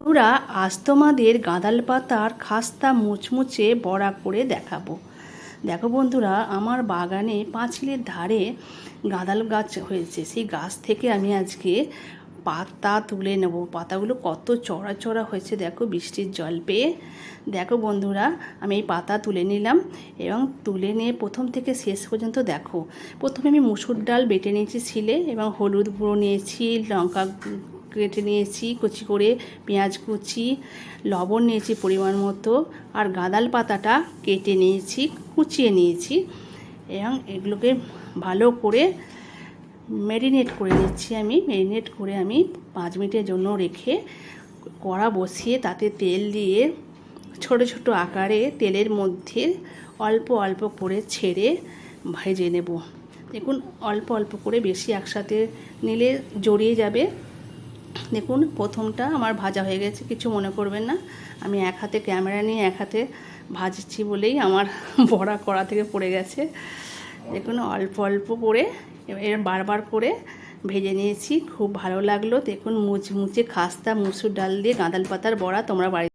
বন্ধুরা, আজ তোমাদের গাঁদাল পাতার খাস্তা মুচমুচে বড়া করে দেখাবো। দেখো বন্ধুরা, আমার বাগানে পাঁচিলের ধারে গাঁদাল গাছ হয়েছে। সেই গাছ থেকে আমি আজকে পাতা তুলে নেব। পাতাগুলো কত চড়া চড়া হয়েছে দেখো, বৃষ্টির জল পেয়ে। দেখো বন্ধুরা, আমি এই পাতা তুলে নিলাম এবং তুলে নিয়ে প্রথম থেকে শেষ পর্যন্ত দেখো। প্রথমে আমি মুসুর ডাল বেটে নিয়েছি ছিলে, এবং হলুদ গুঁড়ো নিয়েছি, লঙ্কা কেটে নিয়েছি কুচি করে, পেঁয়াজ কুচি, লবণ নিয়েছি পরিমাণ মতো, আর গাঁদাল পাতাটা কেটে নিয়েছি, কুচিয়ে নিয়েছি, এবং এগুলোকে ভালো করে ম্যারিনেট করে নিচ্ছি। ম্যারিনেট করে আমি 5 মিনিটের জন্য রেখে কড়া বসিয়ে তাতে তেল দিয়ে ছোট ছোট আকারে তেলের মধ্যে অল্প অল্প করে ছেড়ে ভেজে নেব। দেখুন, অল্প অল্প করে, বেশি একসাথে নিলে জড়িয়ে যাবে। দেখুন, প্রথমটা আমার ভাজা হয়ে গেছে, কিছু মনে করবেন না। আমি এক হাতে ক্যামেরা নিয়ে এক হাতে ভাজছি বলেই আমার বড়া কড়া থেকে পড়ে গেছে। দেখুন, অল্প অল্প করে এর বারবার করে ভেজে নিয়েছি। খুব ভালো লাগলো। দেখুন, মুচমুচে খাস্তা মুসুর ডাল দিয়ে গাঁদাল পাতার বড়া তোমরা বাড়ি